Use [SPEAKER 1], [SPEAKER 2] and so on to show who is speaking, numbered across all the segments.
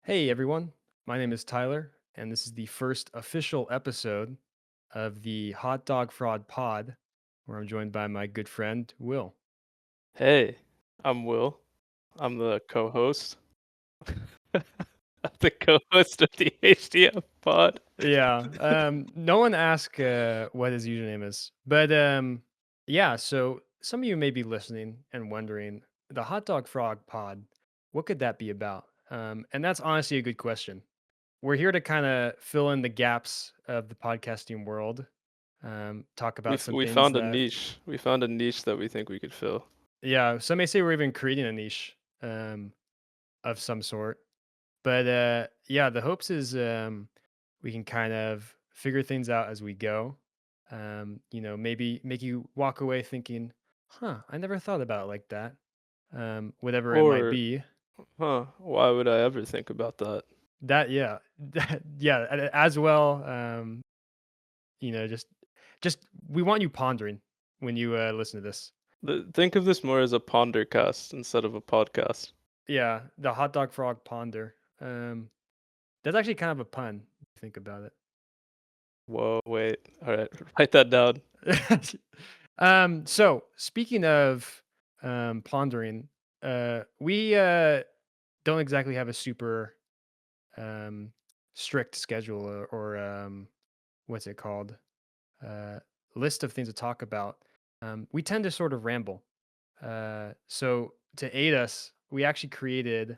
[SPEAKER 1] Hey everyone, my name is Tyler, and this is the first official episode of the Hot Dog Fraud Pod, where I'm joined by my good friend Will.
[SPEAKER 2] Hey, I'm Will. I'm the co-host. I'm the co-host of the HDF pod.
[SPEAKER 1] Yeah, no one asked what his username is, but yeah. So some of you may be listening and wondering, the Hot Dog Frog Pod, what could that be about? And that's honestly a good question. We're here to kind of fill in the gaps of the podcasting world, talk
[SPEAKER 2] We
[SPEAKER 1] about
[SPEAKER 2] f-
[SPEAKER 1] some
[SPEAKER 2] we
[SPEAKER 1] things
[SPEAKER 2] found a
[SPEAKER 1] that.
[SPEAKER 2] niche. We found a niche that we think we could fill.
[SPEAKER 1] Yeah, some may say we're even creating a niche of some sort. But yeah, the hopes is we can kind of figure things out as we go. Maybe make you walk away thinking, huh, I never thought about it like that. Whatever it might
[SPEAKER 2] Or,
[SPEAKER 1] be.
[SPEAKER 2] why would I ever think about that?
[SPEAKER 1] That, yeah, yeah, as well. Just we want you pondering when you listen to this.
[SPEAKER 2] Think of this more as a pondercast instead of a podcast.
[SPEAKER 1] Yeah, the hot dog frog ponder. That's actually kind of a pun. If you think about
[SPEAKER 2] Whoa, wait. All right, write that down.
[SPEAKER 1] it. So speaking of pondering, we don't exactly have a super um, strict schedule or what's it called? Uh, List of things to talk about. We tend to sort of ramble. So to aid us, we actually created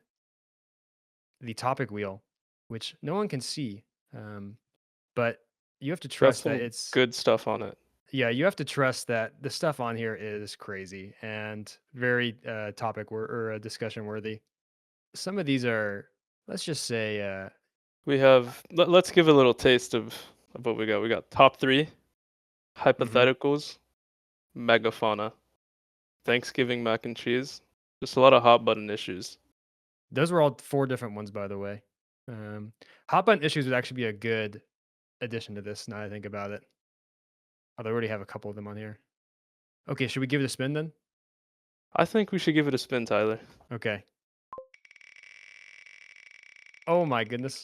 [SPEAKER 1] the topic wheel, which no one can see. Um, but you have to
[SPEAKER 2] Got
[SPEAKER 1] trust that
[SPEAKER 2] some
[SPEAKER 1] it's
[SPEAKER 2] good stuff on it.
[SPEAKER 1] yeah, you have to trust that the stuff on here is crazy and very or discussion worthy. Some of these are, let's just say,
[SPEAKER 2] Let's give a little taste of what we got. We got top three
[SPEAKER 1] mhm.
[SPEAKER 2] hypotheticals, megafauna. Thanksgiving mac and cheese. Just a lot of hot button issues.
[SPEAKER 1] Those were all four different ones, by the way. Hot button issues would actually be a good addition to this. Now that I think about it, although I already have a couple of them on here. Okay, should we give it a spin then?
[SPEAKER 2] I think we should give it a spin, Tyler.
[SPEAKER 1] Okay. Oh my goodness.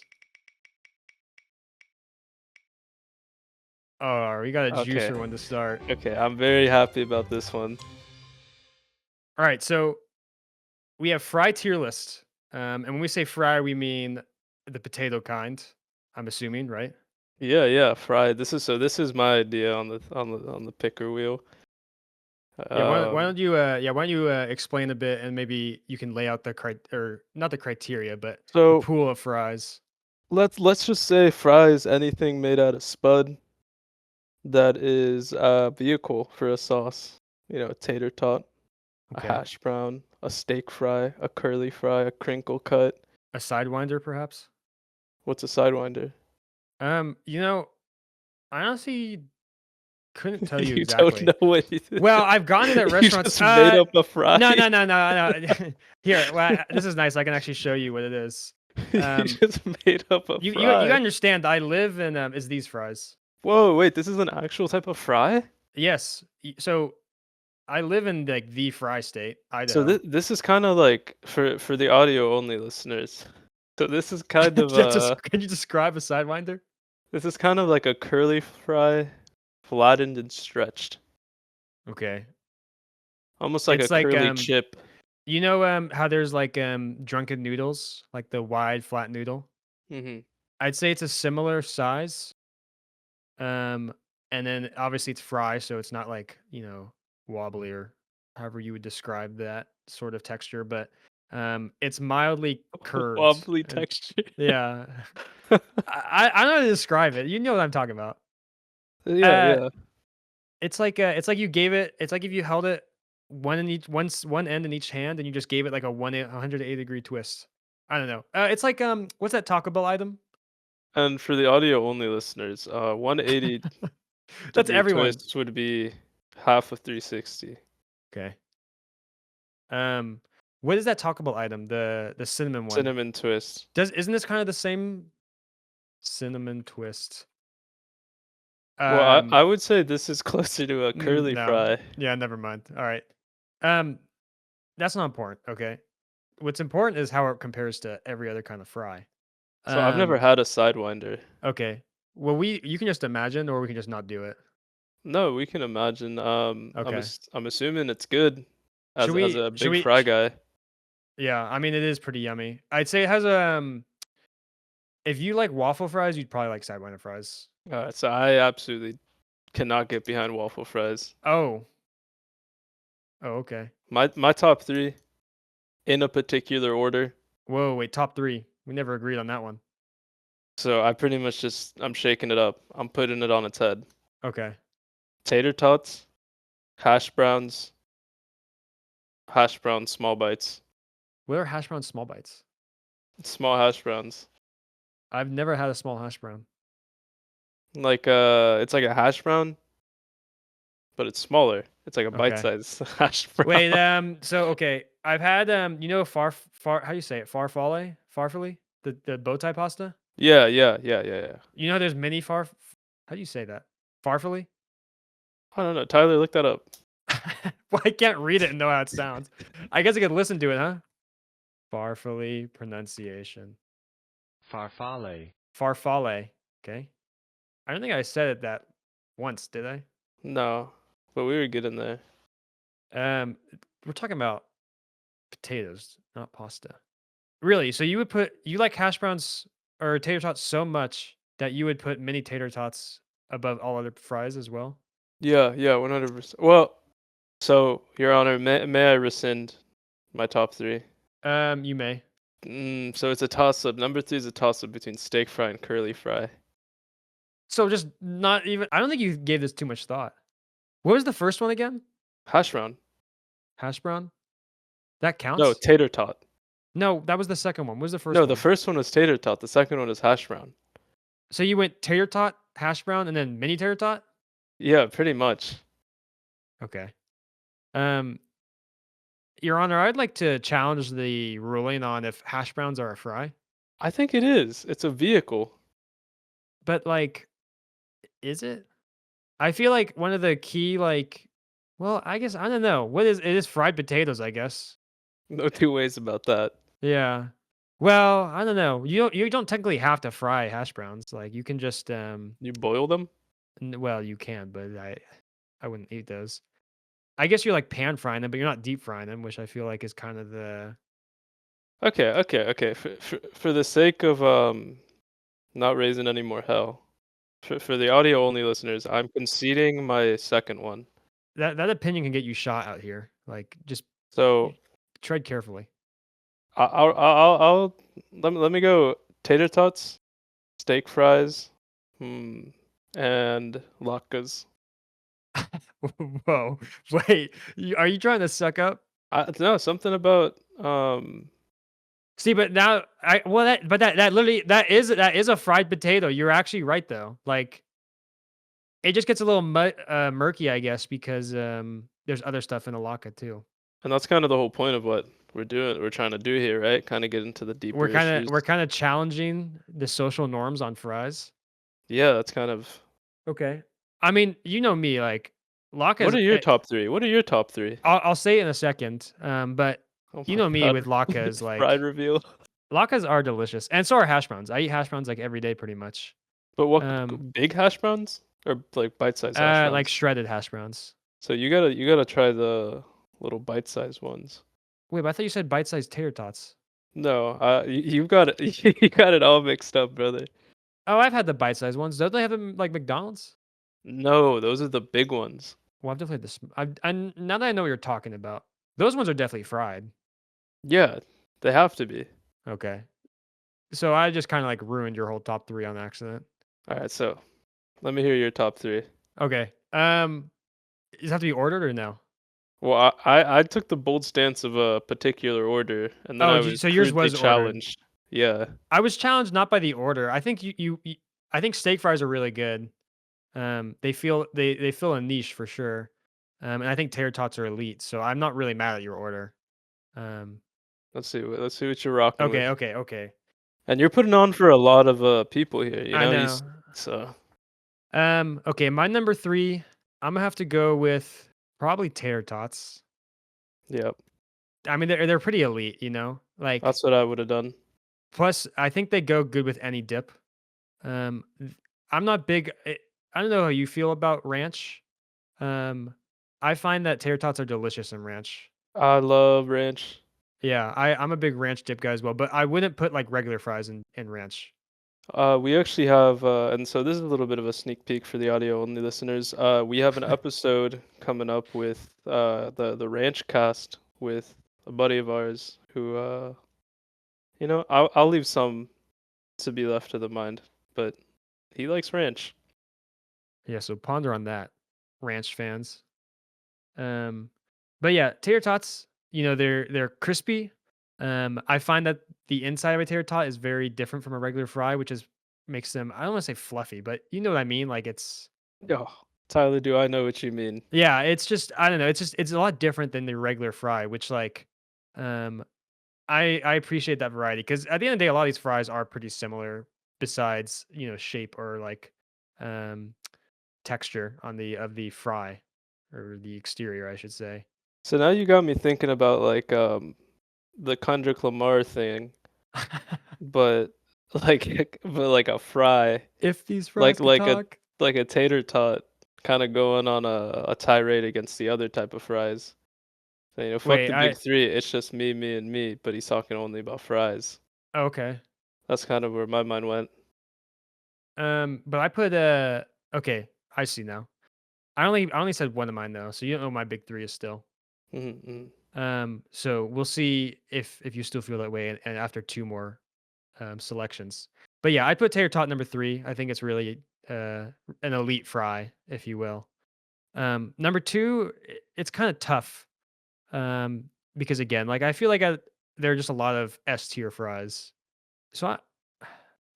[SPEAKER 1] Oh, we got a
[SPEAKER 2] Okay.
[SPEAKER 1] juicer one to start.
[SPEAKER 2] Okay, I'm very happy about this one.
[SPEAKER 1] All right, so we have fry tier list. And when we say fry, we mean the potato kind. I'm assuming, right?
[SPEAKER 2] Yeah, yeah, fried. This is my idea on the picker wheel.
[SPEAKER 1] Yeah. Why
[SPEAKER 2] Um,
[SPEAKER 1] don't you? Yeah. Why don't you explain a bit, and maybe you can lay out the or not the criteria, but the
[SPEAKER 2] so
[SPEAKER 1] pool of fries.
[SPEAKER 2] let's just say fries anything made out of spud that is a vehicle for a sauce. A tater tot, a
[SPEAKER 1] Okay.
[SPEAKER 2] hash brown, a steak fry, a curly fry, a crinkle cut.
[SPEAKER 1] A sidewinder, perhaps.
[SPEAKER 2] What's a sidewinder?
[SPEAKER 1] You know, I honestly couldn't tell you
[SPEAKER 2] You don't
[SPEAKER 1] exactly.
[SPEAKER 2] know what you
[SPEAKER 1] Well, I've gone in at
[SPEAKER 2] you
[SPEAKER 1] restaurants.
[SPEAKER 2] just made up a fry?
[SPEAKER 1] No, no, no, no, no. Here, well, this is nice. I can actually show you what it is.
[SPEAKER 2] You
[SPEAKER 1] Um,
[SPEAKER 2] just made up a
[SPEAKER 1] you
[SPEAKER 2] fry.
[SPEAKER 1] understand? I live in is these fries.
[SPEAKER 2] Whoa, wait, this is an actual type of fry?
[SPEAKER 1] Yes. So I live in like the fry state,
[SPEAKER 2] So
[SPEAKER 1] Idaho.
[SPEAKER 2] this is kind of like for the audio only listeners. So
[SPEAKER 1] Can you describe a sidewinder?
[SPEAKER 2] this is kind of like a curly fry, flattened and stretched,
[SPEAKER 1] Okay.
[SPEAKER 2] almost like a
[SPEAKER 1] It's like
[SPEAKER 2] curly chip.
[SPEAKER 1] how there's like drunken noodles, like the wide flat noodle.
[SPEAKER 2] Hmm.
[SPEAKER 1] I'd say it's a similar size. Um and then obviously it's fry, so it's not like, wobbly or however you would describe that sort of texture, but it's mildly curved
[SPEAKER 2] Wobbly
[SPEAKER 1] and
[SPEAKER 2] texture.
[SPEAKER 1] yeah. I don't know how to describe it. You know what I'm talking about.
[SPEAKER 2] Yeah,
[SPEAKER 1] Uh
[SPEAKER 2] yeah.
[SPEAKER 1] it's like you gave it it's like if you held it one end in each hand and you just gave it like a 180-degree twist. I don't know. It's like what's that Taco Bell item?
[SPEAKER 2] And for the audio only listeners, 180
[SPEAKER 1] That's
[SPEAKER 2] degree
[SPEAKER 1] everyone.
[SPEAKER 2] twist would be half of 360.
[SPEAKER 1] Okay. Um what is that Taco Bell item? The cinnamon one.
[SPEAKER 2] Cinnamon twist.
[SPEAKER 1] Does isn't this kind of the same cinnamon twist?
[SPEAKER 2] Well,
[SPEAKER 1] Um
[SPEAKER 2] I would say this is closer to a curly
[SPEAKER 1] no.
[SPEAKER 2] fry.
[SPEAKER 1] Yeah, never mind. All right. Um that's not important, okay? What's important is how it compares to every other kind of fry.
[SPEAKER 2] So I've never
[SPEAKER 1] Um,
[SPEAKER 2] had a Sidewinder.
[SPEAKER 1] okay. Well, you can just imagine, or we can just not do it.
[SPEAKER 2] No, we can imagine.
[SPEAKER 1] Okay.
[SPEAKER 2] I'm assuming it's good
[SPEAKER 1] Should
[SPEAKER 2] as
[SPEAKER 1] we?
[SPEAKER 2] a
[SPEAKER 1] Should
[SPEAKER 2] big
[SPEAKER 1] we?
[SPEAKER 2] fry guy.
[SPEAKER 1] Yeah. I mean, it is pretty yummy. I'd say it has if you like waffle fries, you'd probably like Sidewinder fries.
[SPEAKER 2] So I absolutely cannot get behind waffle fries.
[SPEAKER 1] Oh. Oh. Okay.
[SPEAKER 2] My top three in a particular order.
[SPEAKER 1] Whoa. Wait. Top three. We never agreed on that one.
[SPEAKER 2] So I pretty much I'm shaking it up. I'm putting it on its head.
[SPEAKER 1] Okay.
[SPEAKER 2] Tater tots, hash browns, hash browns, small bites,
[SPEAKER 1] What are hash browns small bites?
[SPEAKER 2] small hash browns.
[SPEAKER 1] I've never had a small hash brown.
[SPEAKER 2] Like it's like a hash brown, but it's smaller. It's like a
[SPEAKER 1] Okay.
[SPEAKER 2] bite-sized hash brown.
[SPEAKER 1] Wait. So okay. I've had how do you say it? Farfalle. The bow tie pasta.
[SPEAKER 2] Yeah.
[SPEAKER 1] You know, there's mini How do you say that? Farfalle.
[SPEAKER 2] I don't know. Tyler, look that up.
[SPEAKER 1] Well, I can't read it and know how it sounds. I guess I could listen to it, huh? Farfalle pronunciation.
[SPEAKER 3] Farfalle.
[SPEAKER 1] Farfalle. Okay. I don't think I said it that once, did I?
[SPEAKER 2] No, but we were getting there.
[SPEAKER 1] Um, we're talking about potatoes, not pasta. Really? So you like hash browns or tater tots so much that you would put mini tater tots above all other fries as well?
[SPEAKER 2] Yeah, 100%. Well, so Your Honor, may I rescind my top three?
[SPEAKER 1] You may.
[SPEAKER 2] So it's a toss-up. Number three is a toss-up between steak fry and curly fry.
[SPEAKER 1] So just not even. I don't think you gave this too much thought. What was the first one again?
[SPEAKER 2] Hash brown.
[SPEAKER 1] Hash brown. That
[SPEAKER 2] No,
[SPEAKER 1] counts.
[SPEAKER 2] tater tot.
[SPEAKER 1] No, that was the second one. What was the first
[SPEAKER 2] No, the
[SPEAKER 1] one?
[SPEAKER 2] first one was tater tot. The second one is hash brown.
[SPEAKER 1] So you went tater tot, hash brown, and then mini tater tot.
[SPEAKER 2] Yeah, pretty much.
[SPEAKER 1] Okay. Um, Your Honor, I'd like to challenge the ruling on if hash browns are a fry.
[SPEAKER 2] I think it is. It's a vehicle.
[SPEAKER 1] But like, is it? I feel like one of the key well, I guess I don't know. It is fried potatoes, I guess.
[SPEAKER 2] No two ways about that.
[SPEAKER 1] Yeah. Well, I don't know. You don't technically have to fry hash browns. Like you can just
[SPEAKER 2] You boil them?
[SPEAKER 1] well, you can, but I wouldn't eat those. I guess you're like pan frying them, but you're not deep frying them, which I feel like is kind of the
[SPEAKER 2] Okay. For the sake of not raising any more hell, for the audio only listeners, I'm conceding my second one.
[SPEAKER 1] that opinion can get you shot out here. Like just
[SPEAKER 2] So
[SPEAKER 1] tread carefully.
[SPEAKER 2] I'll let me go tater tots, steak fries, and latkes.
[SPEAKER 1] Whoa. Wait, are you trying to suck up?
[SPEAKER 2] No, something about
[SPEAKER 1] See, but now that literally that is a fried potato. You're actually right though. Like it just gets a little murky, I guess, because there's other stuff in the latke too.
[SPEAKER 2] and that's kind of the whole point of what we're trying to do here, right? Kind of get into the deeper issues.
[SPEAKER 1] We're kind of challenging the social norms on fries.
[SPEAKER 2] Yeah, that's kind of.
[SPEAKER 1] Okay. I mean, you know me, like
[SPEAKER 2] What
[SPEAKER 1] latkes.
[SPEAKER 2] are your top three? What are your top three?
[SPEAKER 1] I'll say it in a second. But
[SPEAKER 2] Oh
[SPEAKER 1] you
[SPEAKER 2] my
[SPEAKER 1] know me
[SPEAKER 2] god.
[SPEAKER 1] with latkes,
[SPEAKER 2] Fried
[SPEAKER 1] like
[SPEAKER 2] reveal.
[SPEAKER 1] latkes are delicious, and so are hash browns. I eat hash browns like every day, pretty much.
[SPEAKER 2] But what
[SPEAKER 1] Um,
[SPEAKER 2] big hash browns or like bite-sized hash
[SPEAKER 1] like
[SPEAKER 2] browns?
[SPEAKER 1] shredded hash browns.
[SPEAKER 2] So you gotta try the little bite-sized ones.
[SPEAKER 1] Wait, but I thought you said bite-sized tater tots.
[SPEAKER 2] No, you've got it. You got it all mixed up, brother.
[SPEAKER 1] Oh, I've had the bite-sized ones. Don't they have them like McDonald's?
[SPEAKER 2] No, those are the big ones.
[SPEAKER 1] Well, I've definitely had this. And now that I know what you're talking about, those ones are definitely fried.
[SPEAKER 2] Yeah, they have to be.
[SPEAKER 1] Okay. So I just kind of like ruined your whole top three on accident.
[SPEAKER 2] All right, so let me hear your top three.
[SPEAKER 1] Okay. Does it have to be ordered or no?
[SPEAKER 2] Well, I took the bold stance of a particular order, and then
[SPEAKER 1] Oh,
[SPEAKER 2] I was
[SPEAKER 1] so yours
[SPEAKER 2] crudely
[SPEAKER 1] was ordered.
[SPEAKER 2] challenged. Yeah,
[SPEAKER 1] I was challenged not by the order. I think I think steak fries are really good. They fill a niche for sure. And I think tater tots are elite. So I'm not really mad at your order. Um,
[SPEAKER 2] let's see what you're rocking with.
[SPEAKER 1] okay.
[SPEAKER 2] And you're putting on for a lot of people here, you
[SPEAKER 1] I
[SPEAKER 2] know.
[SPEAKER 1] know.
[SPEAKER 2] So
[SPEAKER 1] Okay, my number three, I'm gonna have to go with probably tater tots.
[SPEAKER 2] yep,
[SPEAKER 1] I mean, they're pretty elite, you know. Like
[SPEAKER 2] that's what I would have done.
[SPEAKER 1] Plus, I think they go good with any dip. I'm not big. I don't know how you feel about ranch. Um, I find that tater tots are delicious in ranch.
[SPEAKER 2] I love ranch.
[SPEAKER 1] Yeah, I'm a big ranch dip guy as well, but I wouldn't put like regular fries in ranch.
[SPEAKER 2] We actually have, and so this is a little bit of a sneak peek for the audio only listeners. We have an episode coming up with the ranch cast with a buddy of ours who, I'll leave some to be left to the mind, but he likes ranch.
[SPEAKER 1] Yeah, so ponder on that, ranch fans. Um, but yeah, tater tots, they're crispy. I find that the inside of a tater tot is very different from a regular fry, which is makes them I don't want to say fluffy, but you know what I mean. Like it's
[SPEAKER 2] Oh, Tyler, do I know what you mean?
[SPEAKER 1] yeah, it's just I don't know. It's a lot different than the regular fry, which like um I appreciate that variety because at the end of the day, a lot of these fries are pretty similar. Besides, shape or like um texture on the of the fry or the exterior, I should say.
[SPEAKER 2] So now you got me thinking about like the Kendrick Lamar thing, but but like a fry,
[SPEAKER 1] If these fries
[SPEAKER 2] like
[SPEAKER 1] could
[SPEAKER 2] like a
[SPEAKER 1] talk.
[SPEAKER 2] like a tater tot, kind of going on a tirade against the other type of fries. Saying, fuck
[SPEAKER 1] Wait,
[SPEAKER 2] the big three, it's just me, me, and me. But he's talking only about fries.
[SPEAKER 1] okay.
[SPEAKER 2] That's kind of where my mind went.
[SPEAKER 1] But I put okay, I see now. I only said one of mine though, so you don't know what my big three is still.
[SPEAKER 2] Mm-hmm.
[SPEAKER 1] So we'll see if you still feel that way, and after two more selections. But yeah, I put tater tot number three. I think it's really an elite fry, if you will. Number two, it's kind of tough because again, like I feel like there are just a lot of S tier fries. So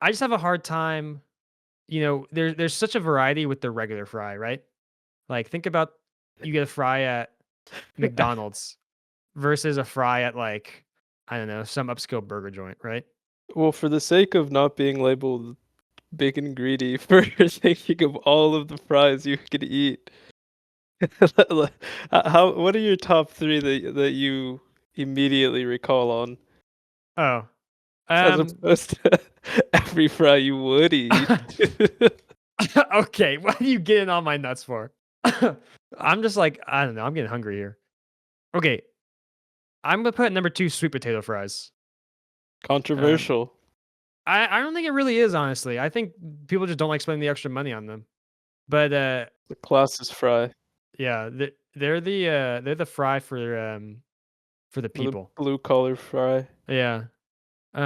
[SPEAKER 1] I just have a hard time. There's such a variety with the regular fry, right? Like think about you get a fry at McDonald's versus a fry at like I don't know some upscale burger joint, right?
[SPEAKER 2] Well, for the sake of not being labeled big and greedy, for thinking of all of the fries you could eat, what are your top three that you immediately recall on,
[SPEAKER 1] Oh,
[SPEAKER 2] as
[SPEAKER 1] um,
[SPEAKER 2] opposed to every fry you would eat?
[SPEAKER 1] okay. What are you getting on my nuts for? I'm just like I don't know. I'm getting hungry here. Okay, I'm gonna put number two sweet potato fries. Um,
[SPEAKER 2] Controversial.
[SPEAKER 1] I don't think it really is honestly. I think people just don't like spending the extra money on them. But
[SPEAKER 2] The classist fry.
[SPEAKER 1] yeah, they're the fry for the
[SPEAKER 2] The
[SPEAKER 1] people.
[SPEAKER 2] blue collar fry.
[SPEAKER 1] Yeah. I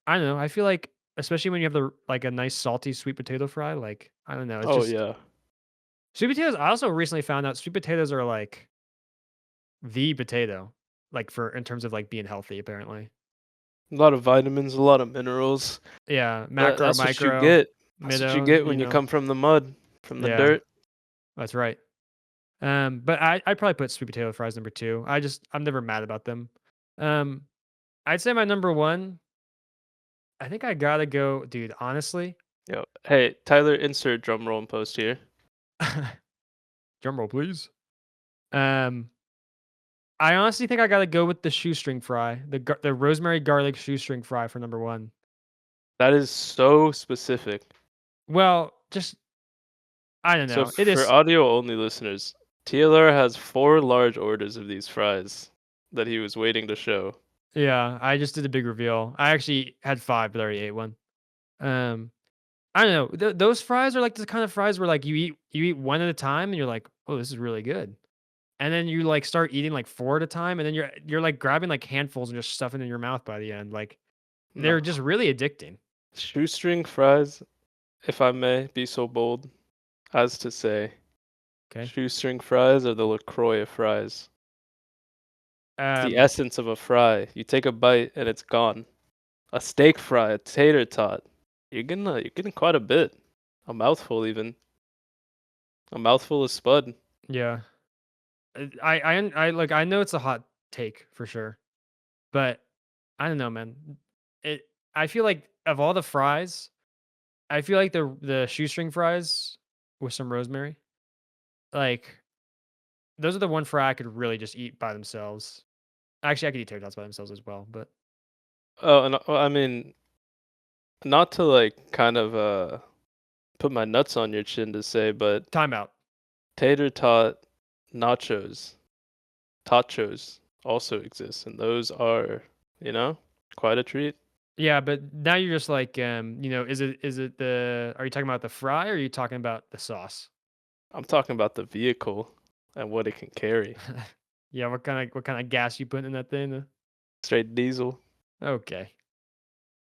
[SPEAKER 1] don't know. I feel like especially when you have the like a nice salty sweet potato fry, like I don't know, it's
[SPEAKER 2] Oh
[SPEAKER 1] just
[SPEAKER 2] yeah.
[SPEAKER 1] sweet potatoes. I also recently found out sweet potatoes are like the potato, like for in terms of like being healthy, apparently.
[SPEAKER 2] A lot of vitamins, a lot of minerals.
[SPEAKER 1] Yeah,
[SPEAKER 2] That
[SPEAKER 1] macro,
[SPEAKER 2] that's what you
[SPEAKER 1] micro,
[SPEAKER 2] get. That's what you
[SPEAKER 1] middo,
[SPEAKER 2] get when you come from the mud, from the
[SPEAKER 1] Yeah,
[SPEAKER 2] dirt.
[SPEAKER 1] that's right. But I'd probably put sweet potato fries number two. I'm never mad about them. Um, I'd say my number one. I think I gotta go, dude. Honestly,
[SPEAKER 2] Yo, hey Tyler, insert drum roll and post here.
[SPEAKER 1] drum roll, please. Um, I honestly think I gotta go with the shoestring fry, the rosemary garlic shoestring fry for number one.
[SPEAKER 2] That is so specific.
[SPEAKER 1] Well, just I don't
[SPEAKER 2] So
[SPEAKER 1] know. It
[SPEAKER 2] for
[SPEAKER 1] is.
[SPEAKER 2] audio only listeners, TLR has 4 large orders of these fries that he was waiting to show.
[SPEAKER 1] Yeah, I just did a big reveal. I actually had five, but I already ate one. Um, I don't know. Those fries are like the kind of fries where like you eat one at a time and you're like, oh, this is really good. And then you like start eating like four at a time, and then you're like grabbing like handfuls and just stuffing it in your mouth by the end. Like
[SPEAKER 2] No.
[SPEAKER 1] they're just really addicting.
[SPEAKER 2] Shoestring fries, if I may be so bold as to say,
[SPEAKER 1] Okay.
[SPEAKER 2] shoestring fries are the LaCroix of fries. It's the
[SPEAKER 1] Um,
[SPEAKER 2] essence of a fry. You take a bite and it's gone. A steak fry, a tater tot. You're getting quite a bit. A mouthful even. A mouthful of spud.
[SPEAKER 1] yeah. Like I know it's a hot take for sure, but I don't know, man. It I feel like of all the fries, I feel like the shoestring fries with some rosemary, like those are the one fry I could really just eat by themselves. Actually, I could eat tater tots by themselves as well, but
[SPEAKER 2] Oh, and I mean, not to like kind of put my nuts on your chin to say, but
[SPEAKER 1] Timeout.
[SPEAKER 2] tater tot nachos, tachos also exist, and those are, quite a treat.
[SPEAKER 1] Yeah, but now you're just like, is it the? Are you talking about the fry, or are you talking about the sauce?
[SPEAKER 2] I'm talking about the vehicle and what it can carry.
[SPEAKER 1] Yeah, what kind of gas you putting in that thing?
[SPEAKER 2] Straight diesel.
[SPEAKER 1] Okay.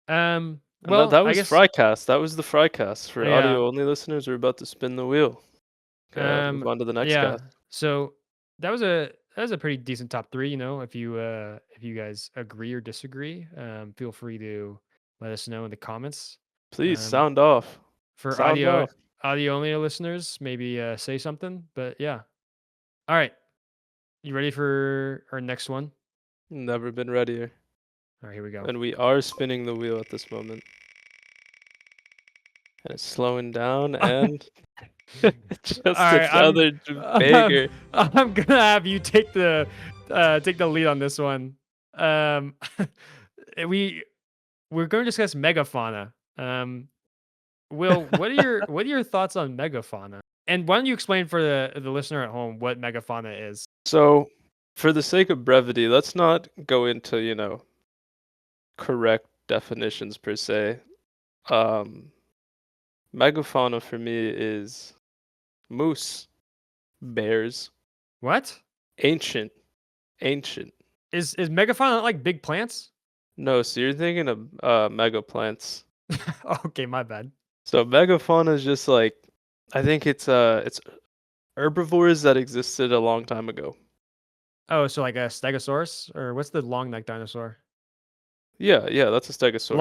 [SPEAKER 2] And that,
[SPEAKER 1] Well,
[SPEAKER 2] that
[SPEAKER 1] I
[SPEAKER 2] was
[SPEAKER 1] guess.
[SPEAKER 2] Frycast. That was the Frycast. For
[SPEAKER 1] Yeah.
[SPEAKER 2] audio only listeners, we're about to spin the wheel. Move on to the next
[SPEAKER 1] Yeah.
[SPEAKER 2] cast.
[SPEAKER 1] So that was a pretty decent top three. If you guys agree or disagree, feel free to let us know in the comments.
[SPEAKER 2] Please
[SPEAKER 1] Um,
[SPEAKER 2] sound off.
[SPEAKER 1] for
[SPEAKER 2] Sound
[SPEAKER 1] audio
[SPEAKER 2] off.
[SPEAKER 1] audio only listeners, maybe say something. But yeah. All right. You ready for our next one?
[SPEAKER 2] Never been readier.
[SPEAKER 1] All right, here we go.
[SPEAKER 2] And we are spinning the wheel at this moment. And it's slowing down and
[SPEAKER 1] All
[SPEAKER 2] just
[SPEAKER 1] right,
[SPEAKER 2] another
[SPEAKER 1] I'm
[SPEAKER 2] banger.
[SPEAKER 1] I'm gonna have you take the lead on this one. Um, we we're going to discuss megafauna. Will, what are your thoughts on megafauna? And why don't you explain for the listener at home what megafauna is?
[SPEAKER 2] So, for the sake of brevity, let's not go into, correct definitions per se. Um, Megafauna for me is moose, bears,
[SPEAKER 1] What
[SPEAKER 2] ancient, ancient.
[SPEAKER 1] is megafauna not like big plants?
[SPEAKER 2] No, so you're thinking of mega plants.
[SPEAKER 1] Okay, my bad.
[SPEAKER 2] So megafauna is just like, I think it's herbivores that existed a long time ago.
[SPEAKER 1] Oh, so like a stegosaurus, or what's the long neck dinosaur?
[SPEAKER 2] Yeah, that's a stegosaurus.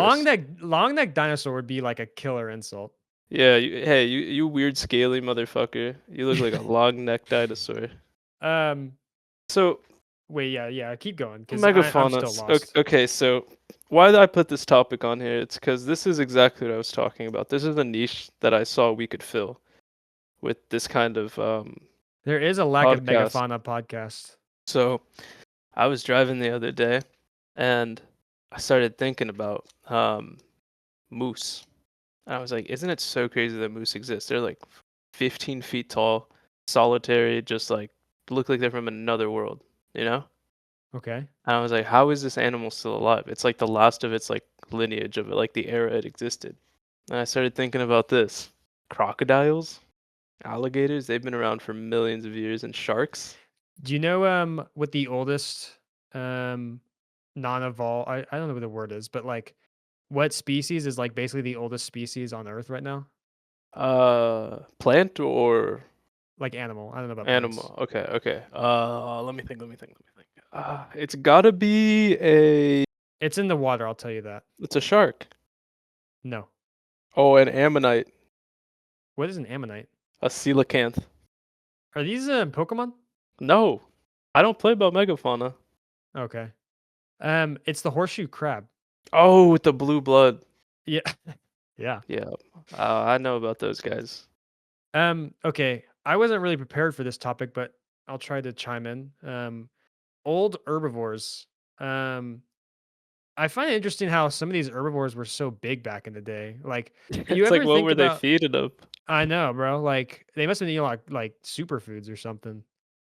[SPEAKER 1] Long neck dinosaur would be like a killer insult.
[SPEAKER 2] Yeah, you weird scaly motherfucker. You look like a long neck dinosaur.
[SPEAKER 1] Um,
[SPEAKER 2] So
[SPEAKER 1] wait, yeah, keep going because I'm
[SPEAKER 2] megafauna.
[SPEAKER 1] still lost.
[SPEAKER 2] Okay, so why did I put this topic on here? It's because this is exactly what I was talking about. This is a niche that I saw we could fill with this kind of
[SPEAKER 1] There is a lack of
[SPEAKER 2] podcast.
[SPEAKER 1] megafauna podcast.
[SPEAKER 2] So I was driving the other day, and I started thinking about moose. And I was like, isn't it so crazy that moose exist? They're like 15 feet tall, solitary, just like look like they're from another world, you know?
[SPEAKER 1] Okay.
[SPEAKER 2] And I was like, how is this animal still alive? It's like the last of its like lineage of it, like the era it existed. And I started thinking about this. Crocodiles, alligators, they've been around for millions of years, and sharks.
[SPEAKER 1] Do you know what the oldest non-evolved, I don't know what the word is, but like what species is like basically the oldest species on Earth right now?
[SPEAKER 2] Plant or
[SPEAKER 1] Like animal. I don't know about plants.
[SPEAKER 2] animal? Okay. Let me think. It's gotta be a.
[SPEAKER 1] It's in the water, I'll tell you that.
[SPEAKER 2] It's a shark.
[SPEAKER 1] No.
[SPEAKER 2] Oh, an ammonite,
[SPEAKER 1] What is an ammonite?
[SPEAKER 2] a coelacanth.
[SPEAKER 1] Are these Pokemon?
[SPEAKER 2] No, I don't play about megafauna.
[SPEAKER 1] Okay. It's the horseshoe crab.
[SPEAKER 2] Oh, with the blue blood.
[SPEAKER 1] Yeah. Yeah.
[SPEAKER 2] Yeah, I know about those guys.
[SPEAKER 1] Okay. I wasn't really prepared for this topic, but I'll try to chime in. Old herbivores. Um, I find it interesting how some of these herbivores were so big back in the day. Like, you
[SPEAKER 2] It's like,
[SPEAKER 1] ever
[SPEAKER 2] what
[SPEAKER 1] think
[SPEAKER 2] were they
[SPEAKER 1] about?
[SPEAKER 2] feeding them?
[SPEAKER 1] I know, bro. Like, they must have been eating like superfoods or something.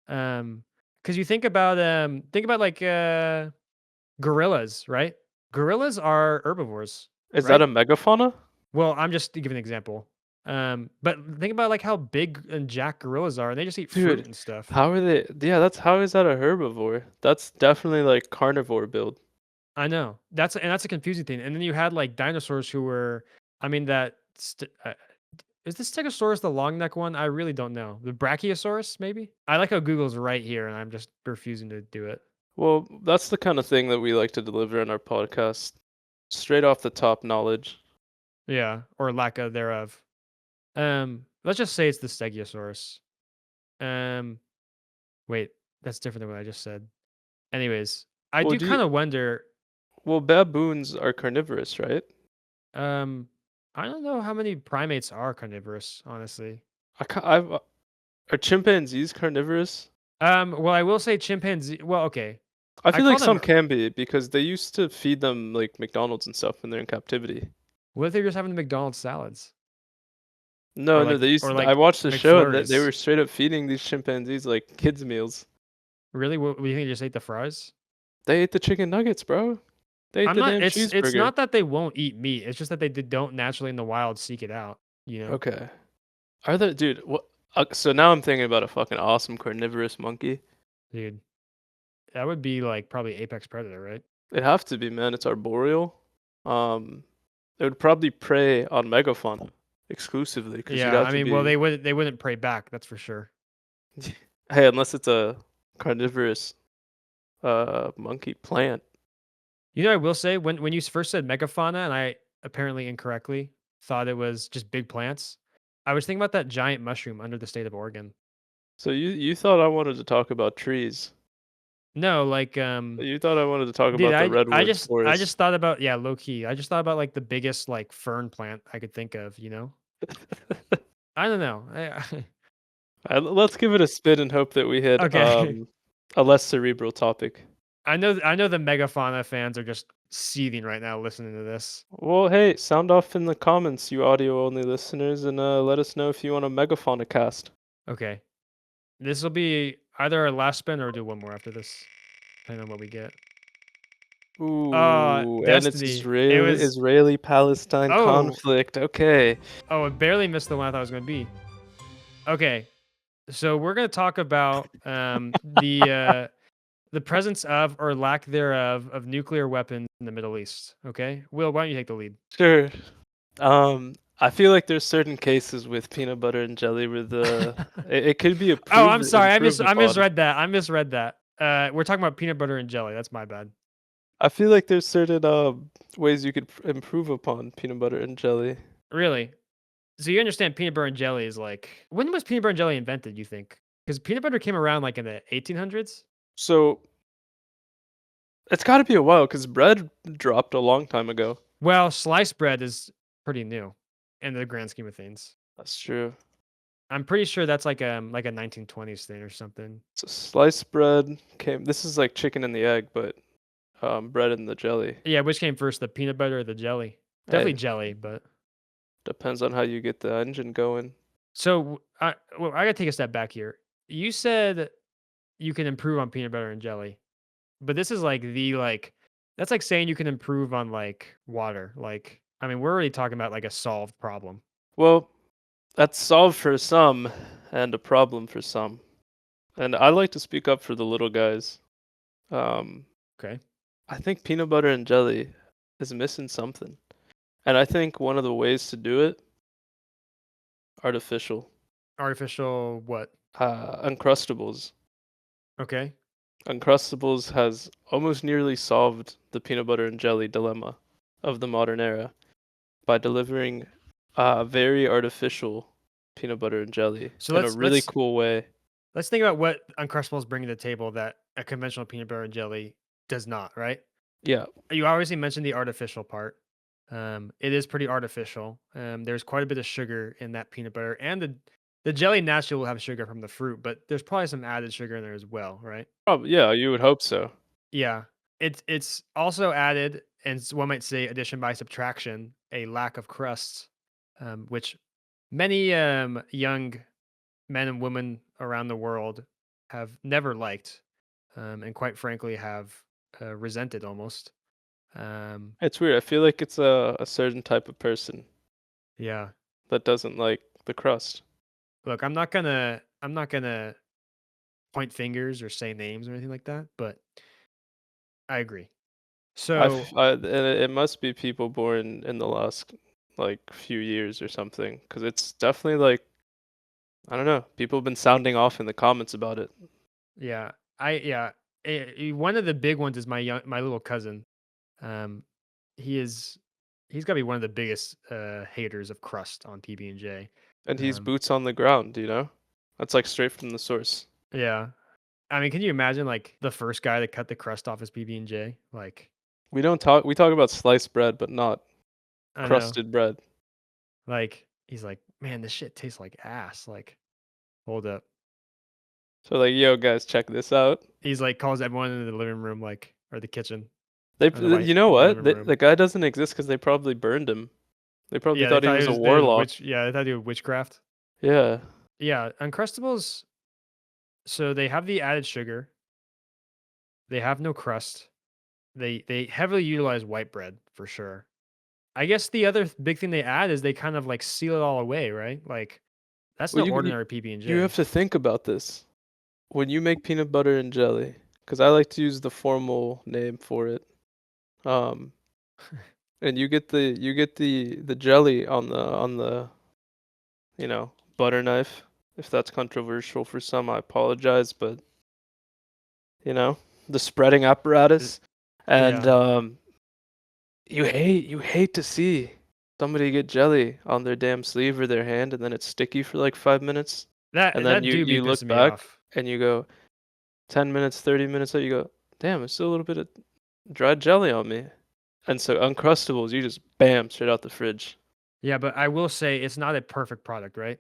[SPEAKER 1] Because you think about like gorillas, right? Gorillas are herbivores,
[SPEAKER 2] Is that
[SPEAKER 1] right?
[SPEAKER 2] a megafauna?
[SPEAKER 1] Well, I'm just to give an example. But think about like how big and jack gorillas are, and they just eat fruit
[SPEAKER 2] Dude,
[SPEAKER 1] and stuff.
[SPEAKER 2] how are they? Yeah, how is that a herbivore? That's definitely like carnivore build.
[SPEAKER 1] I know that's a confusing thing. And then you had like dinosaurs who were, I mean, is the Stegosaurus the long neck one? I really don't know. The Brachiosaurus, maybe. I like how Google's right here, and I'm just refusing to do it.
[SPEAKER 2] Well, that's the kind of thing that we like to deliver in our podcast. Straight off the top knowledge.
[SPEAKER 1] Yeah, or lack of thereof. Let's just say it's the Stegosaurus. Um, wait, that's different than what I just said. Anyways, I
[SPEAKER 2] Well,
[SPEAKER 1] do kind of wonder.
[SPEAKER 2] well, baboons are carnivorous, right?
[SPEAKER 1] Um, I don't know how many primates are carnivorous, honestly.
[SPEAKER 2] Are chimpanzees carnivorous?
[SPEAKER 1] Well, I will say chimpanzee. Well, okay.
[SPEAKER 2] I
[SPEAKER 1] I
[SPEAKER 2] feel
[SPEAKER 1] call
[SPEAKER 2] like
[SPEAKER 1] them.
[SPEAKER 2] some can be because they used to feed them like McDonald's and stuff when they're in captivity.
[SPEAKER 1] What if they're just having the McDonald's salads
[SPEAKER 2] No, no,
[SPEAKER 1] or
[SPEAKER 2] I
[SPEAKER 1] like
[SPEAKER 2] watched the show and they
[SPEAKER 1] McFlurries?
[SPEAKER 2] were straight up feeding these chimpanzees like kids meals.
[SPEAKER 1] Really? What do you think? They just ate the fries?
[SPEAKER 2] They ate the chicken nuggets, bro. They ate
[SPEAKER 1] I'm
[SPEAKER 2] the
[SPEAKER 1] not.
[SPEAKER 2] damn
[SPEAKER 1] It's
[SPEAKER 2] cheeseburger.
[SPEAKER 1] not that they won't eat meat. It's just that they don't naturally in the wild seek it out. You know,
[SPEAKER 2] Okay. Are there, dude? What? So now I'm thinking about a fucking awesome carnivorous monkey.
[SPEAKER 1] dude. That would be like probably apex predator, right?
[SPEAKER 2] It'd have to be, man. It's arboreal. Um, it would probably prey on megafauna exclusively because you'd
[SPEAKER 1] Yeah.
[SPEAKER 2] have
[SPEAKER 1] I
[SPEAKER 2] to
[SPEAKER 1] mean, well,
[SPEAKER 2] be.
[SPEAKER 1] they wouldn't prey back. That's for sure.
[SPEAKER 2] Hey, unless it's a carnivorous monkey plant.
[SPEAKER 1] You know, I will say when you first said megafauna, and I apparently incorrectly thought it was just big plants. I was thinking about that giant mushroom under the state of Oregon.
[SPEAKER 2] So you thought I wanted to talk about trees.
[SPEAKER 1] No, like
[SPEAKER 2] You thought I wanted to talk
[SPEAKER 1] dude,
[SPEAKER 2] about the redwood
[SPEAKER 1] I
[SPEAKER 2] forest.
[SPEAKER 1] just thought about yeah, low key. I just thought about like the biggest like fern plant I could think of, I don't know.
[SPEAKER 2] Let's give it a spin and hope that we hit
[SPEAKER 1] Okay.
[SPEAKER 2] a less cerebral topic.
[SPEAKER 1] I know the megafauna fans are just seething right now listening to this.
[SPEAKER 2] Well, hey, sound off in the comments, you audio only listeners, and let us know if you want a megafauna cast.
[SPEAKER 1] Okay. This will be either our last spin or we'll do one more after this, depending on what we get.
[SPEAKER 2] Ooh, and it's
[SPEAKER 1] Destiny. It was
[SPEAKER 2] Israeli-Palestine
[SPEAKER 1] oh
[SPEAKER 2] conflict. Okay.
[SPEAKER 1] oh, it barely missed the one I thought it was gonna be. Okay. So we're gonna talk about the presence of or lack thereof of nuclear weapons in the Middle East. Okay. Will, why don't you take the lead?
[SPEAKER 2] Sure. I feel like there's certain cases with peanut butter and jelly where it could be
[SPEAKER 1] Oh, I'm sorry.
[SPEAKER 2] improved
[SPEAKER 1] I
[SPEAKER 2] upon.
[SPEAKER 1] misread that. I misread that. We're talking about peanut butter and jelly. That's my bad.
[SPEAKER 2] I feel like there's certain ways you could improve upon peanut butter and jelly.
[SPEAKER 1] Really? So you understand peanut butter and jelly is like when was peanut butter and jelly invented, you think? Because peanut butter came around like in the 1800s?
[SPEAKER 2] So it's got to be a while because bread dropped a long time ago.
[SPEAKER 1] Well, sliced bread is pretty new in the grand scheme of things.
[SPEAKER 2] That's true.
[SPEAKER 1] I'm pretty sure that's like a 1920s thing or something.
[SPEAKER 2] So sliced bread came. This is like chicken and the egg, but bread and the jelly.
[SPEAKER 1] Yeah, which came first, the peanut butter or the jelly? Definitely
[SPEAKER 2] Hey,
[SPEAKER 1] jelly, but
[SPEAKER 2] depends on how you get the engine going.
[SPEAKER 1] so I gotta take a step back here. You said you can improve on peanut butter and jelly, but this is like that's like saying you can improve on like water. Like, I mean, we're already talking about like a solved problem.
[SPEAKER 2] Well, that's solved for some and a problem for some. And I like to speak up for the little guys. Um,
[SPEAKER 1] Okay.
[SPEAKER 2] I think peanut butter and jelly is missing something. And I think one of the ways to do it, artificial.
[SPEAKER 1] Artificial what?
[SPEAKER 2] Uncrustables.
[SPEAKER 1] Okay.
[SPEAKER 2] Uncrustables has almost nearly solved the peanut butter and jelly dilemma of the modern era by delivering very artificial peanut butter and jelly
[SPEAKER 1] So
[SPEAKER 2] in a really cool way.
[SPEAKER 1] let's think about what Uncrustables bring to the table that a conventional peanut butter and jelly does not, right?
[SPEAKER 2] Yeah,
[SPEAKER 1] You obviously mentioned the artificial part. It is pretty artificial. There's quite a bit of sugar in that peanut butter, and the jelly naturally will have sugar from the fruit, but there's probably some added sugar in there as well, right?
[SPEAKER 2] probably. Yeah, you would hope so.
[SPEAKER 1] Yeah, it's also added, and one might say addition by subtraction, a lack of crust, which many young men and women around the world have never liked, and quite frankly have resented almost. Um,
[SPEAKER 2] It's weird. I feel like it's a certain type of person
[SPEAKER 1] yeah.
[SPEAKER 2] that doesn't like the crust.
[SPEAKER 1] Look, I'm not gonna point fingers or say names or anything like that, but I agree. So
[SPEAKER 2] And it must be people born in the last like few years or something, because it's definitely like I don't know. People have been sounding off in the comments about it.
[SPEAKER 1] yeah, one of the big ones is my little cousin. Um, he is he's got to be one of the biggest haters of crust on PB and J.
[SPEAKER 2] And he's boots on the ground, you know? That's like straight from the source.
[SPEAKER 1] Yeah, I mean, can you imagine like the first guy to cut the crust off his PB and J? Like,
[SPEAKER 2] We talk about sliced bread, but not
[SPEAKER 1] I know,
[SPEAKER 2] crusted bread.
[SPEAKER 1] like he's like, man, this shit tastes like ass. Like, hold up.
[SPEAKER 2] So like, yo guys, check this out.
[SPEAKER 1] He's like calls everyone in the living room, like or the kitchen.
[SPEAKER 2] They
[SPEAKER 1] I don't know why
[SPEAKER 2] you know
[SPEAKER 1] in the
[SPEAKER 2] what?
[SPEAKER 1] living room.
[SPEAKER 2] The guy doesn't exist because they probably burned him. They probably
[SPEAKER 1] Yeah,
[SPEAKER 2] thought he was a warlock.
[SPEAKER 1] they thought he was witchcraft.
[SPEAKER 2] Yeah.
[SPEAKER 1] Yeah, Uncrustables. So they have the added sugar. They have no crust. They heavily utilize white bread for sure. I guess the other big thing they add is they kind of like seal it all away, right? Like that's
[SPEAKER 2] Well,
[SPEAKER 1] no
[SPEAKER 2] you
[SPEAKER 1] ordinary PB and
[SPEAKER 2] you have
[SPEAKER 1] J.
[SPEAKER 2] to think about this when you make peanut butter and jelly, because I like to use the formal name for it. Um, and you get the jelly on the butter knife. If that's controversial for some, I apologize, but the spreading apparatus, and
[SPEAKER 1] Yeah,
[SPEAKER 2] you hate to see somebody get jelly on their damn sleeve or their hand, and then it's sticky for like 5 minutes, and then
[SPEAKER 1] that
[SPEAKER 2] you
[SPEAKER 1] do be
[SPEAKER 2] you
[SPEAKER 1] pissing
[SPEAKER 2] look
[SPEAKER 1] me
[SPEAKER 2] back
[SPEAKER 1] off.
[SPEAKER 2] and you go 10 minutes, 30 minutes later, you go, damn, there's still a little bit of dried jelly on me. And so Uncrustables, you just bam straight out the fridge.
[SPEAKER 1] Yeah, but I will say it's not a perfect product, right?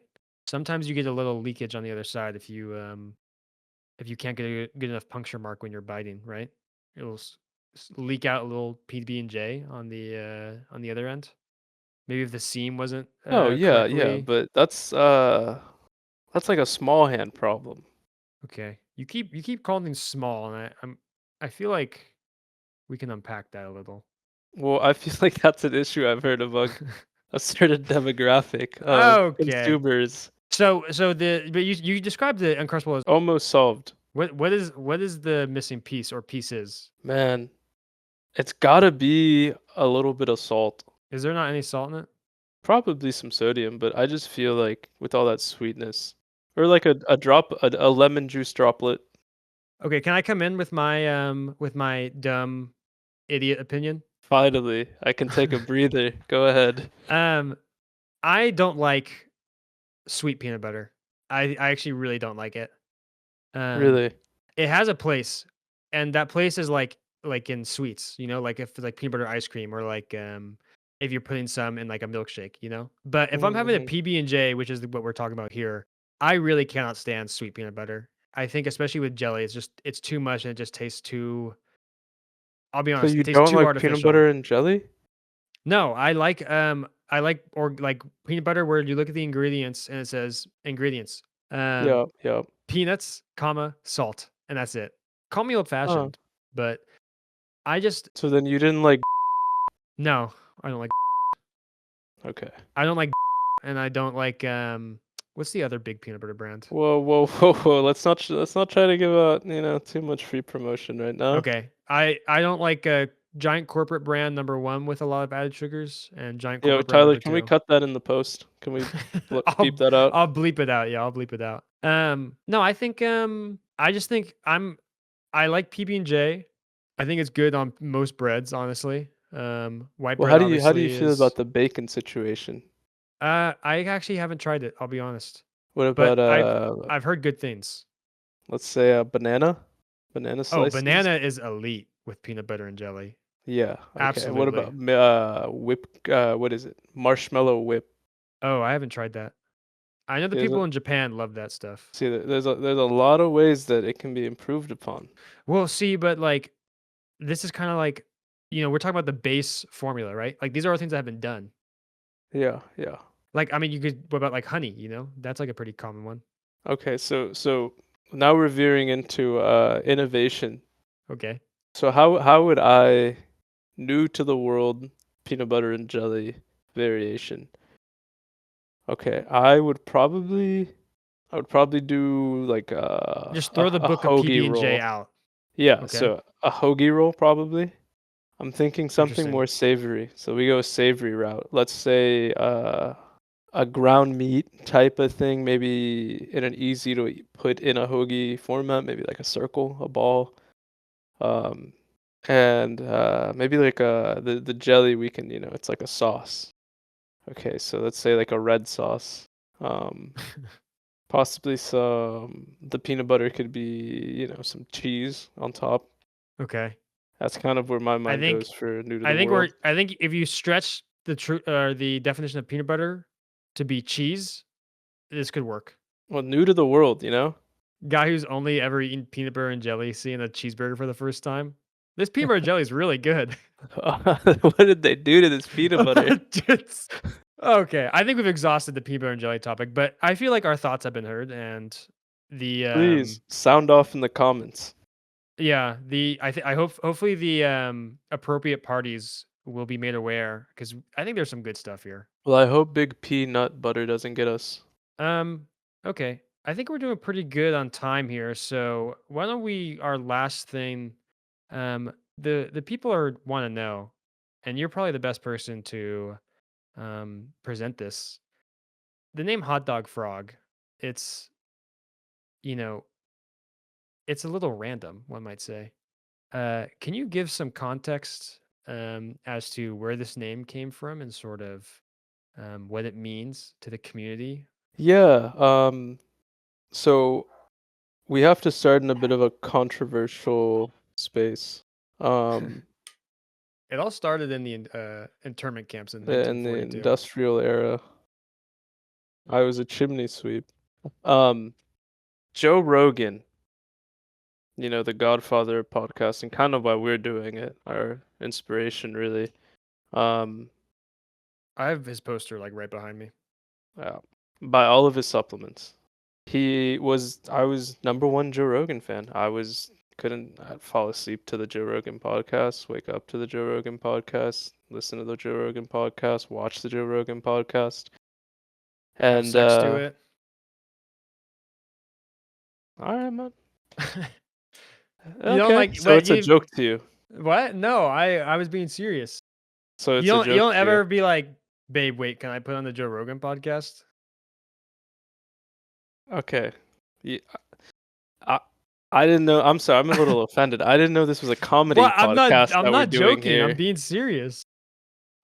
[SPEAKER 1] Sometimes you get a little leakage on the other side if you can't get a good enough puncture mark when you're biting, right? It'll leak out a little PB and J on the other end. Maybe if the seam wasn't
[SPEAKER 2] Oh yeah, yeah,
[SPEAKER 1] correctly.
[SPEAKER 2] but that's like a small hand problem.
[SPEAKER 1] Okay, you keep calling things small, and I feel like we can unpack that a little.
[SPEAKER 2] Well, I feel like that's an issue I've heard among a certain demographic of
[SPEAKER 1] Okay,
[SPEAKER 2] consumers.
[SPEAKER 1] but you described the Uncrustable as
[SPEAKER 2] Almost solved.
[SPEAKER 1] what is the missing piece or pieces?
[SPEAKER 2] Man, it's gotta be a little bit of salt.
[SPEAKER 1] Is there not any salt in it?
[SPEAKER 2] Probably some sodium, but I just feel like with all that sweetness. Or like a lemon juice droplet.
[SPEAKER 1] Okay, can I come in with my dumb idiot opinion?
[SPEAKER 2] Finally, I can take a breather. Go ahead.
[SPEAKER 1] Um, I don't like sweet peanut butter. I actually really don't like it. Um,
[SPEAKER 2] Really.
[SPEAKER 1] it has a place, and that place is like in sweets, like if like peanut butter ice cream or like if you're putting some in like a milkshake. But if I'm having a
[SPEAKER 2] Mm-hmm.
[SPEAKER 1] PB and J, which is what we're talking about here, I really cannot stand sweet peanut butter. I think especially with jelly, it's too much and it just tastes too. I'll be
[SPEAKER 2] So
[SPEAKER 1] honest,
[SPEAKER 2] you
[SPEAKER 1] it tastes
[SPEAKER 2] don't
[SPEAKER 1] too
[SPEAKER 2] like peanut
[SPEAKER 1] artificial.
[SPEAKER 2] butter and jelly?
[SPEAKER 1] No, I like or like peanut butter where you look at the ingredients and it says ingredients.
[SPEAKER 2] Yeah, yeah.
[SPEAKER 1] Peanuts, comma, salt, and that's it. Call me old
[SPEAKER 2] Oh.
[SPEAKER 1] fashioned, but I just
[SPEAKER 2] So then you didn't like
[SPEAKER 1] no, I don't like
[SPEAKER 2] okay.
[SPEAKER 1] I don't like and I don't like what's the other big peanut butter brand?
[SPEAKER 2] Whoa, whoa, whoa, whoa. Let's not try to give out, too much free promotion right now.
[SPEAKER 1] Okay. I don't like giant corporate brand number 1 with a lot of added sugars and giant
[SPEAKER 2] Yo,
[SPEAKER 1] corporate brand
[SPEAKER 2] Tyler,
[SPEAKER 1] number
[SPEAKER 2] can we
[SPEAKER 1] 2.
[SPEAKER 2] cut that in the post? Can we beep
[SPEAKER 1] I'll
[SPEAKER 2] that out?
[SPEAKER 1] I'll bleep it out. Yeah, I'll bleep it out. No, I think I just think I like PB&J. I think it's good on most breads, honestly. White
[SPEAKER 2] Well,
[SPEAKER 1] bread
[SPEAKER 2] how do you
[SPEAKER 1] obviously
[SPEAKER 2] feel
[SPEAKER 1] is
[SPEAKER 2] about the bacon situation?
[SPEAKER 1] I actually haven't tried it, I'll be honest.
[SPEAKER 2] What
[SPEAKER 1] But
[SPEAKER 2] about
[SPEAKER 1] I've heard good things.
[SPEAKER 2] let's say a banana
[SPEAKER 1] Oh,
[SPEAKER 2] slices?
[SPEAKER 1] banana is elite with peanut butter and jelly.
[SPEAKER 2] Yeah, okay. What
[SPEAKER 1] Absolutely.
[SPEAKER 2] about whip what is it? Marshmallow whip.
[SPEAKER 1] Oh, I haven't tried that. I know the
[SPEAKER 2] There's a,
[SPEAKER 1] people in Japan love that stuff.
[SPEAKER 2] see, there's a lot of ways that it can be improved upon.
[SPEAKER 1] Well, see, but like this is kind of like we're talking about the base formula, right? Like these are all things that have been done.
[SPEAKER 2] Yeah, yeah.
[SPEAKER 1] Like I mean, you could what about like honey? That's like a pretty common one.
[SPEAKER 2] Okay, so now we're veering into innovation.
[SPEAKER 1] Okay.
[SPEAKER 2] So how would I new to the world peanut butter and jelly variation? Okay, I would probably do like
[SPEAKER 1] Just
[SPEAKER 2] a,
[SPEAKER 1] throw the
[SPEAKER 2] a
[SPEAKER 1] book of
[SPEAKER 2] hoagie
[SPEAKER 1] PB&J
[SPEAKER 2] roll.
[SPEAKER 1] out.
[SPEAKER 2] Yeah,
[SPEAKER 1] Okay.
[SPEAKER 2] so a hoagie roll probably. I'm thinking something
[SPEAKER 1] Interesting.
[SPEAKER 2] more savory. So we go savory route. Let's say a ground meat type of thing, maybe in an easy to put in a hoagie format, maybe like a circle, a ball. Um, and maybe like the jelly we can, it's like a sauce. Okay, so let's say like a red sauce. Um, possibly the peanut butter could be, some cheese on top.
[SPEAKER 1] Okay.
[SPEAKER 2] That's kind of where my
[SPEAKER 1] I
[SPEAKER 2] mind
[SPEAKER 1] think
[SPEAKER 2] goes for new to the world.
[SPEAKER 1] I think if you stretch the definition of peanut butter to be cheese, this could work.
[SPEAKER 2] Well, new to the world.
[SPEAKER 1] Guy who's only ever eaten peanut butter and jelly seeing a cheeseburger for the first time. This peanut butter and jelly is really good.
[SPEAKER 2] What did they do to this peanut butter?
[SPEAKER 1] Okay, I think we've exhausted the peanut butter and jelly topic, but I feel like our thoughts have been heard, and the
[SPEAKER 2] Please sound off in the comments.
[SPEAKER 1] yeah, I hope hopefully the appropriate parties will be made aware because I think there's some good stuff here.
[SPEAKER 2] Well, I hope Big Peanut Butter doesn't get us.
[SPEAKER 1] Um, okay, I think we're doing pretty good on time here, so why don't we our last thing? The people are want to know, and you're probably the best person to present this. The name Hot Dog Frog, it's you know it's a little random, one might say. Can you give some context as to where this name came from and sort of what it means to the community?
[SPEAKER 2] Yeah, so we have to start in a bit of a controversial space. Um,
[SPEAKER 1] It all started in the internment camps in
[SPEAKER 2] in the
[SPEAKER 1] 1942.
[SPEAKER 2] industrial era, I was a chimney sweep. Um, Joe Rogan, the godfather of podcasting, kind of why we're doing it, our inspiration really. Um,
[SPEAKER 1] I have his poster like right behind me.
[SPEAKER 2] yeah, by all of his supplements. I was number one Joe Rogan fan. I'd fall asleep to the Joe Rogan podcast, wake up to the Joe Rogan podcast, listen to the Joe Rogan podcast, watch the Joe Rogan podcast.
[SPEAKER 1] Have
[SPEAKER 2] And
[SPEAKER 1] sex to it.
[SPEAKER 2] all right, man.
[SPEAKER 1] You don't
[SPEAKER 2] Okay,
[SPEAKER 1] like
[SPEAKER 2] so
[SPEAKER 1] what
[SPEAKER 2] it's a
[SPEAKER 1] you
[SPEAKER 2] joke to you.
[SPEAKER 1] what? No, I was being serious.
[SPEAKER 2] So
[SPEAKER 1] You
[SPEAKER 2] it's a
[SPEAKER 1] don't you
[SPEAKER 2] joke
[SPEAKER 1] don't
[SPEAKER 2] to you.
[SPEAKER 1] ever be like, babe, wait, can I put on the Joe Rogan podcast?
[SPEAKER 2] Okay. Yeah, I I didn't know. I'm sorry. I'm a little offended. I didn't know this was a comedy
[SPEAKER 1] Well,
[SPEAKER 2] podcast
[SPEAKER 1] I'm
[SPEAKER 2] that we're
[SPEAKER 1] not
[SPEAKER 2] doing
[SPEAKER 1] joking. I'm
[SPEAKER 2] here.
[SPEAKER 1] being serious.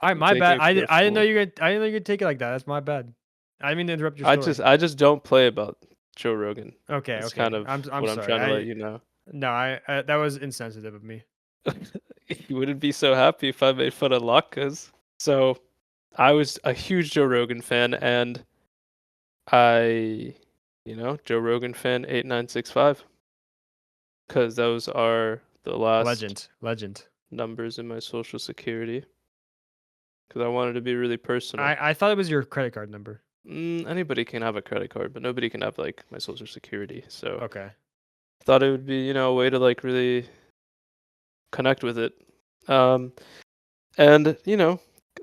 [SPEAKER 1] All right,
[SPEAKER 2] I'm
[SPEAKER 1] my
[SPEAKER 2] taking
[SPEAKER 1] bad.
[SPEAKER 2] it for a
[SPEAKER 1] I didn't know
[SPEAKER 2] fool.
[SPEAKER 1] I didn't know you could take it like that. That's my bad. I didn't mean to interrupt your
[SPEAKER 2] I
[SPEAKER 1] story.
[SPEAKER 2] just I just don't play about Joe Rogan.
[SPEAKER 1] Okay,
[SPEAKER 2] That's kind
[SPEAKER 1] okay.
[SPEAKER 2] of
[SPEAKER 1] I'm
[SPEAKER 2] what I'm
[SPEAKER 1] sorry.
[SPEAKER 2] trying to let you know.
[SPEAKER 1] No, that was insensitive of me.
[SPEAKER 2] You wouldn't be so happy if I made fun of latkes. So I was a huge Joe Rogan fan, and Joe Rogan fan 8965, because those are the last
[SPEAKER 1] Legend.
[SPEAKER 2] numbers in my social security. Because I wanted to be really personal.
[SPEAKER 1] I thought it was your credit card number.
[SPEAKER 2] Anybody can have a credit card, but nobody can have like my social security. So
[SPEAKER 1] Okay.
[SPEAKER 2] thought it would be, a way to like really connect with it. Um, and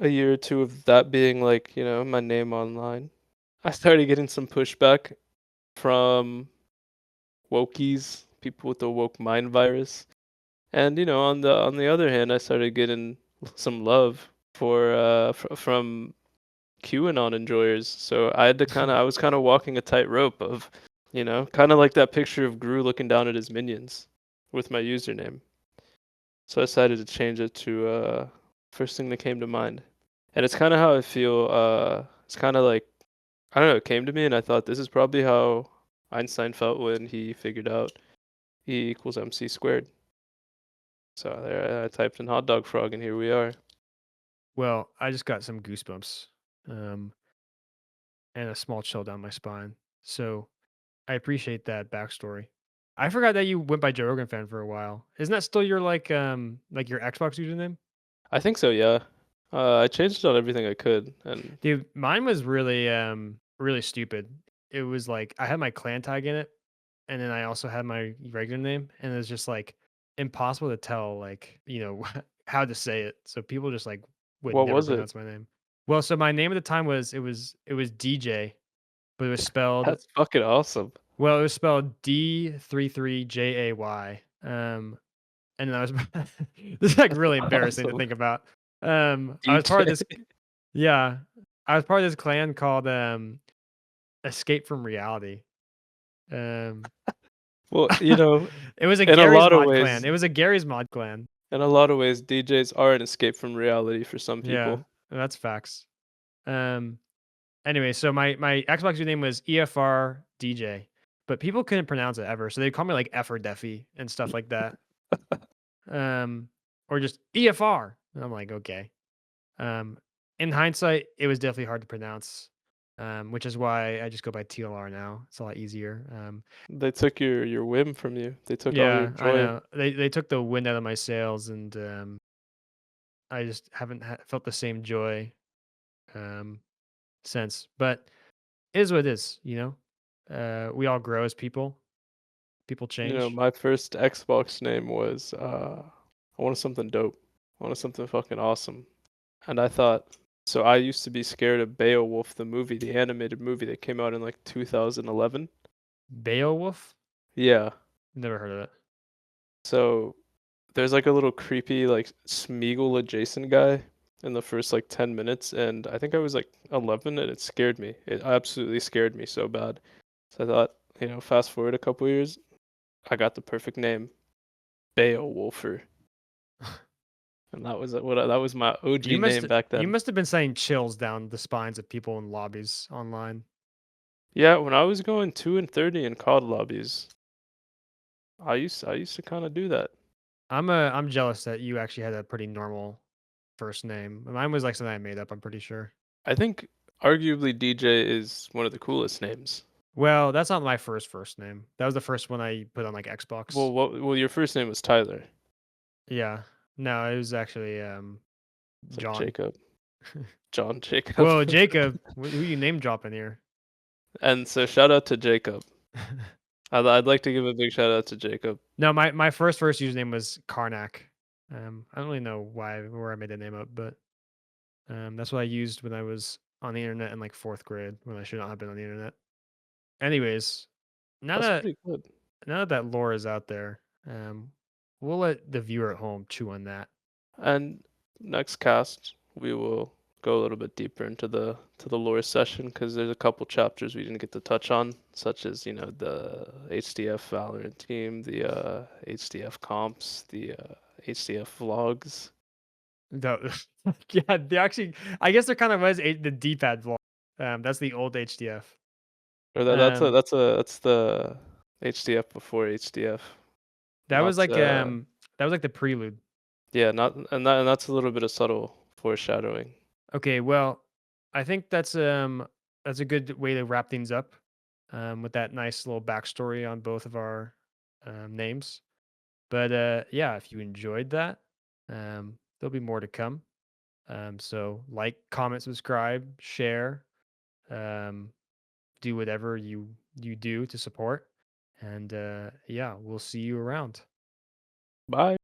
[SPEAKER 2] a year or two of that being like, my name online, I started getting some pushback from wokies, people with the woke mind virus. And on the other hand, I started getting some love from QAnon enjoyers. So I was kind of walking a tightrope of, kind of like that picture of Gru looking down at his minions with my username. So I decided to change it to first thing that came to mind. And it's kind of how I feel. It's kind of like, I don't know, it came to me and I thought this is probably how Einstein felt when he figured out E equals MC squared. So there I typed in HotDogFrog and here we are.
[SPEAKER 1] Well, I just got some goosebumps, and a small chill down my spine. So I appreciate that backstory. I forgot that you went by Joe Rogan fan for a while. Isn't that still your like your Xbox username?
[SPEAKER 2] I think so, yeah. I changed it on everything I could, and
[SPEAKER 1] Dude, mine was really stupid. It was like I had my clan tag in it, and then I also had my regular name, and it was just like impossible to tell like, how to say it. So people just like would
[SPEAKER 2] what
[SPEAKER 1] never
[SPEAKER 2] was it?
[SPEAKER 1] pronounce my name. Well, so my name at the time was it was DJ, but it was spelled
[SPEAKER 2] That's fucking awesome.
[SPEAKER 1] well, it was spelled D33JAY. And then I was this is like really embarrassing to
[SPEAKER 2] Awesome.
[SPEAKER 1] think about. I was part of this
[SPEAKER 2] DJ.
[SPEAKER 1] yeah, I was part of this clan called Escape from Reality. Um,
[SPEAKER 2] Well,
[SPEAKER 1] it was a
[SPEAKER 2] in a
[SPEAKER 1] Gary's
[SPEAKER 2] lot of
[SPEAKER 1] mod clan.
[SPEAKER 2] ways,
[SPEAKER 1] It was a Gary's mod clan.
[SPEAKER 2] DJs are an escape from reality for some
[SPEAKER 1] Yeah,
[SPEAKER 2] people.
[SPEAKER 1] that's facts. Um, anyway, so my Xbox username was EFR DJ, but people couldn't pronounce it ever, so they'd call me like Effer Deffy and stuff like that. Um, or just EFR. And I'm like, okay. Um, in hindsight, it was definitely hard to pronounce, which is why I just go by TLR now. It's a lot easier.
[SPEAKER 2] They took your whim from you. They took all your
[SPEAKER 1] Yeah, I
[SPEAKER 2] joy.
[SPEAKER 1] know. They took the wind out of my sails, and I just haven't felt the same joy. Um, sense. But it is what it is, you know? We all grow as people. People
[SPEAKER 2] You know,
[SPEAKER 1] change.
[SPEAKER 2] my first Xbox name was I wanted something dope. I wanted something fucking awesome. And I thought, so I used to be scared of Beowulf, the movie, the animated movie that came out in like 2011.
[SPEAKER 1] Beowulf?
[SPEAKER 2] Yeah.
[SPEAKER 1] Never heard of it.
[SPEAKER 2] So there's like a little creepy like Smeagol adjacent guy in the first like 10 minutes, and I think I was like 11 and it scared me. It absolutely scared me so bad. So I thought, you know, fast forward a couple years, I got the perfect name, Beowulfer. And that was that was my
[SPEAKER 1] You
[SPEAKER 2] OG
[SPEAKER 1] must
[SPEAKER 2] name back
[SPEAKER 1] you
[SPEAKER 2] then.
[SPEAKER 1] must have been sending chills down the spines of people in lobbies online.
[SPEAKER 2] Yeah, when I was going 2 and 30 in COD lobbies, I used to kind of do that.
[SPEAKER 1] I'm jealous that you actually had a pretty normal first name. Mine was like something I made up, I'm pretty sure.
[SPEAKER 2] I think arguably DJ is one of the coolest names.
[SPEAKER 1] Well, that's not my first name. That was the first one I put on like Xbox.
[SPEAKER 2] Well, your first name was Tyler.
[SPEAKER 1] Yeah. No, it was actually
[SPEAKER 2] It's like
[SPEAKER 1] John.
[SPEAKER 2] Jacob, John Jacob.
[SPEAKER 1] Whoa, Jacob. Who you name dropping here?
[SPEAKER 2] And so shout out to Jacob. I'd like to give a big shout out to Jacob.
[SPEAKER 1] No, my first username was Karnak. I don't really know where I made the name up, but that's what I used when I was on the internet in like 4th grade when I should not have been on the internet. Anyways, now
[SPEAKER 2] That's
[SPEAKER 1] that
[SPEAKER 2] pretty good.
[SPEAKER 1] now that that lore is out there, we'll let the viewer at home chew on that.
[SPEAKER 2] And next cast, we will go a little bit deeper into the lore session because there's a couple chapters we didn't get to touch on, such as the HDF Valorant team, the HDF comps, the HDF vlogs.
[SPEAKER 1] The yeah, they actually I guess there kind of was the D-pad vlog. That's the old HDF.
[SPEAKER 2] Or
[SPEAKER 1] Um,
[SPEAKER 2] that's the HDF before HDF.
[SPEAKER 1] that was
[SPEAKER 2] Not
[SPEAKER 1] like the prelude.
[SPEAKER 2] yeah, not and that's a little bit of subtle foreshadowing.
[SPEAKER 1] Okay, well, I think that's a good way to wrap things up. With that nice little backstory on both of our names. But yeah, if you enjoyed that, there'll be more to come. So like, comment, subscribe, share, um, do whatever you do to support. And yeah, we'll see you around.
[SPEAKER 2] Bye.